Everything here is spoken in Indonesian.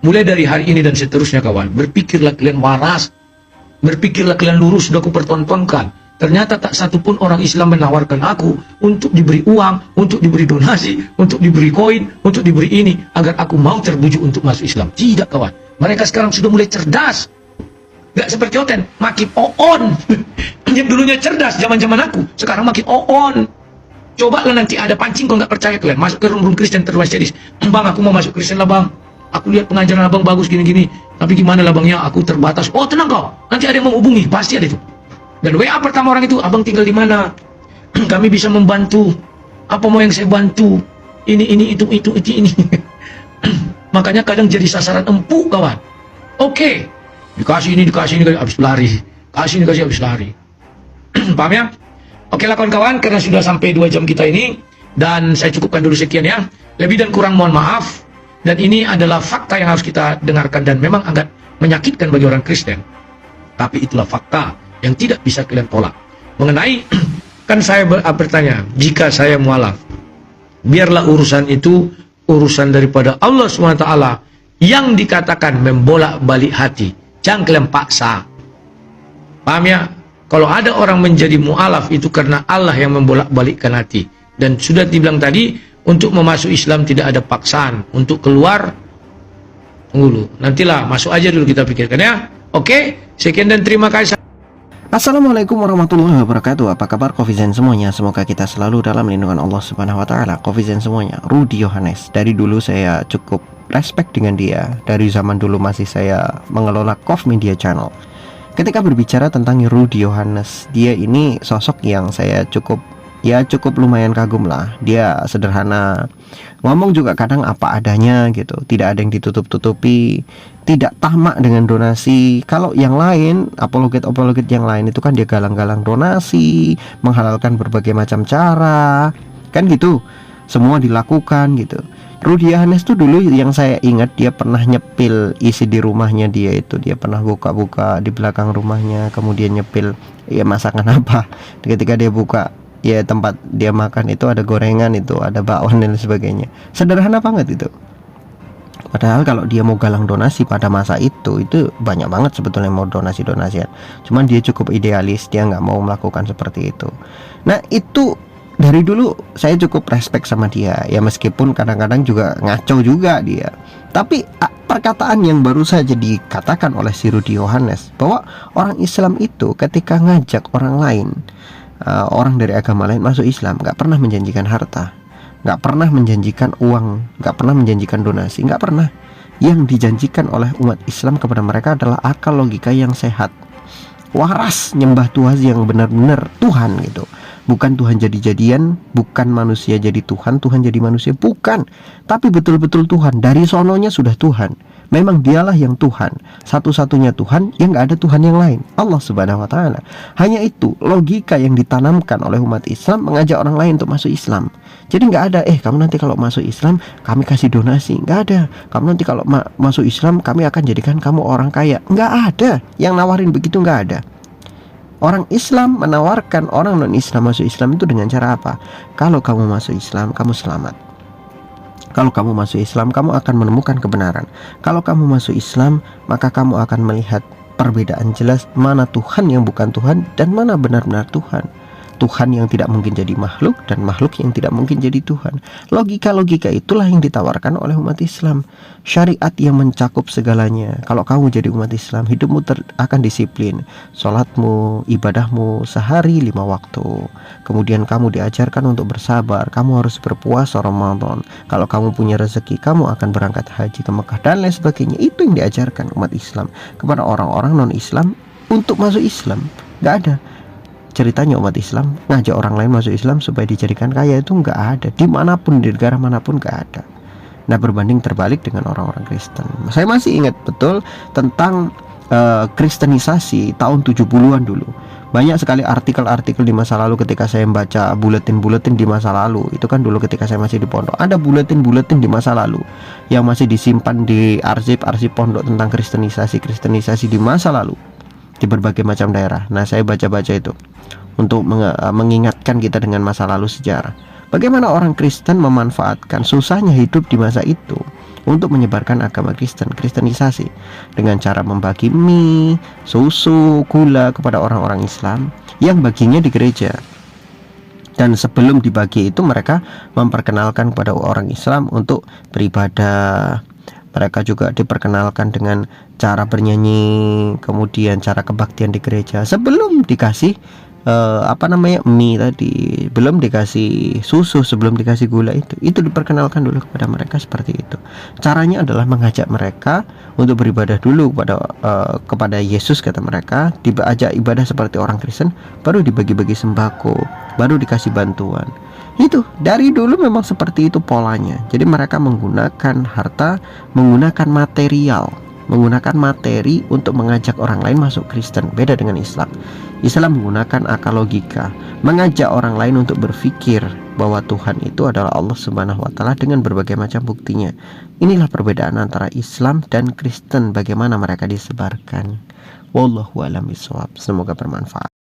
Mulai dari hari ini dan seterusnya kawan, berpikirlah kalian waras, berpikirlah kalian lurus. Sudah aku pertontonkan, ternyata tak satu pun orang Islam menawarkan aku untuk diberi uang, untuk diberi donasi, untuk diberi koin, untuk diberi ini, agar aku mau terbujuk untuk masuk Islam. Tidak kawan, mereka sekarang sudah mulai cerdas. Gak seperti Oten, makin on. Yang dulunya cerdas zaman-zaman aku, sekarang makin on. Coba lah nanti ada pancing kalau nggak percaya kalian, masuk ke room Kristen terus jadi, bang aku mau masuk Kristen lah bang. Aku lihat pengajaran abang bagus gini-gini, tapi gimana lah bangnya, aku terbatas. Oh tenang kau, nanti ada yang menghubungi, pasti ada itu. Dan WA pertama orang itu, abang tinggal di mana? Kami bisa membantu. Apa mau yang saya bantu? Ini itu ini. Makanya kadang jadi sasaran empuk kawan. Oke, dikasih ini, habis lari. Kasih ini, habis lari. Paham ya? Oke lah kawan-kawan, karena sudah sampai 2 jam kita ini, dan saya cukupkan dulu sekian ya. Lebih dan kurang mohon maaf. Dan ini adalah fakta yang harus kita dengarkan, dan memang agak menyakitkan bagi orang Kristen. Tapi itulah fakta yang tidak bisa kalian tolak. Mengenai, kan saya bertanya, jika saya mualaf, biarlah urusan itu urusan daripada Allah SWT yang dikatakan membolak-balik hati. Jangan kalian paksa. Paham ya? Kalau ada orang menjadi mualaf itu karena Allah yang membolak-balikkan hati. Dan sudah dibilang tadi, untuk memasuk Islam tidak ada paksaan. Untuk keluar, tunggu dulu. Nantilah, masuk aja dulu kita pikirkan ya. Oke, sekian dan terima kasih. Assalamualaikum warahmatullahi wabarakatuh. Apa kabar Covizen semuanya? Semoga kita selalu dalam lindungan Allah Subhanahu wa taala. Covizen semuanya, Rudy Yohanes. Dari dulu saya cukup respect dengan dia. Dari zaman dulu masih saya mengelola Cov Media Channel. Ketika berbicara tentang Rudy Yohanes, dia ini sosok yang saya cukup lumayan kagum lah. Dia sederhana, ngomong juga kadang apa adanya gitu, tidak ada yang ditutup-tutupi, tidak tamak dengan donasi. Kalau yang lain, apologet yang lain itu kan dia galang-galang donasi, menghalalkan berbagai macam cara, kan gitu, semua dilakukan gitu. Rudy Yohanes tuh dulu yang saya ingat, dia pernah nyepil isi di rumahnya dia itu, dia pernah buka-buka di belakang rumahnya, kemudian nyepil ya masakan apa. Ketika dia buka ya tempat dia makan itu ada gorengan, itu ada bakwan dan sebagainya. Sederhana banget itu. Padahal kalau dia mau galang donasi pada masa itu banyak banget sebetulnya mau donasi-donasian. Cuman dia cukup idealis, dia nggak mau melakukan seperti itu. Nah itu dari dulu saya cukup respect sama dia. Ya meskipun kadang-kadang juga ngaco juga dia. Tapi perkataan yang baru saja dikatakan oleh si Rudy Yohanes, bahwa orang Islam itu ketika ngajak orang lain, orang dari agama lain masuk Islam, nggak pernah menjanjikan harta, nggak pernah menjanjikan uang, nggak pernah menjanjikan donasi, nggak pernah. Yang dijanjikan oleh umat Islam kepada mereka adalah akal logika yang sehat, waras, nyembah Tuhan yang benar-benar Tuhan gitu. Bukan Tuhan jadi-jadian, bukan manusia jadi Tuhan, Tuhan jadi manusia, bukan. Tapi betul-betul Tuhan, dari sononya sudah Tuhan. Memang dialah yang Tuhan, satu-satunya Tuhan, yang gak ada Tuhan yang lain, Allah Subhanahu wa taala. Hanya itu logika yang ditanamkan oleh umat Islam mengajak orang lain untuk masuk Islam. Jadi gak ada, kamu nanti kalau masuk Islam kami kasih donasi, gak ada. Kamu nanti kalau masuk Islam kami akan jadikan kamu orang kaya, gak ada. Yang nawarin begitu gak ada. Orang Islam menawarkan orang non-Islam masuk Islam itu dengan cara apa? Kalau kamu masuk Islam, kamu selamat. Kalau kamu masuk Islam, kamu akan menemukan kebenaran. Kalau kamu masuk Islam, maka kamu akan melihat perbedaan jelas mana Tuhan yang bukan Tuhan dan mana benar-benar Tuhan. Tuhan yang tidak mungkin jadi makhluk dan makhluk yang tidak mungkin jadi Tuhan. Logika-logika itulah yang ditawarkan oleh umat Islam. Syariat yang mencakup segalanya. Kalau kamu jadi umat Islam, hidupmu akan disiplin. Sholatmu, ibadahmu sehari 5 waktu. Kemudian kamu diajarkan untuk bersabar. Kamu harus berpuasa Ramadan. Kalau kamu punya rezeki, kamu akan berangkat haji ke Mekah dan lain sebagainya. Itu yang diajarkan umat Islam kepada orang-orang non-Islam untuk masuk Islam. Gak ada ceritanya umat Islam ngajak orang lain masuk Islam supaya dijadikan kaya, itu nggak ada dimanapun, di negara manapun nggak ada. Nah berbanding terbalik dengan orang-orang Kristen. Saya masih ingat betul tentang kristenisasi tahun 70-an dulu. Banyak sekali artikel-artikel di masa lalu ketika saya membaca buletin-buletin di masa lalu. Itu kan dulu ketika saya masih di pondok, ada buletin-buletin di masa lalu yang masih disimpan di arsip-arsip pondok tentang kristenisasi di masa lalu di berbagai macam daerah. Nah saya baca-baca itu untuk mengingatkan kita dengan masa lalu sejarah. Bagaimana orang Kristen memanfaatkan susahnya hidup di masa itu untuk menyebarkan agama Kristenisasi dengan cara membagi mie, susu, gula kepada orang-orang Islam yang baginya di gereja. Dan sebelum dibagi itu mereka memperkenalkan kepada orang Islam untuk beribadah. Mereka juga diperkenalkan dengan cara bernyanyi, kemudian cara kebaktian di gereja sebelum dikasih mie tadi, belum dikasih susu, sebelum dikasih gula. Itu diperkenalkan dulu kepada mereka seperti itu. Caranya adalah mengajak mereka untuk beribadah dulu kepada Yesus, kata mereka, diajak ibadah seperti orang Kristen, baru dibagi-bagi sembako, baru dikasih bantuan. Itu dari dulu memang seperti itu polanya. Jadi mereka menggunakan harta, menggunakan materi untuk mengajak orang lain masuk Kristen. Beda dengan Islam. Islam menggunakan akal logika, mengajak orang lain untuk berpikir bahwa Tuhan itu adalah Allah Subhanahu wa taala dengan berbagai macam buktinya. Inilah perbedaan antara Islam dan Kristen, bagaimana mereka disebarkan. Wallahu a'lam bishawab. Semoga bermanfaat.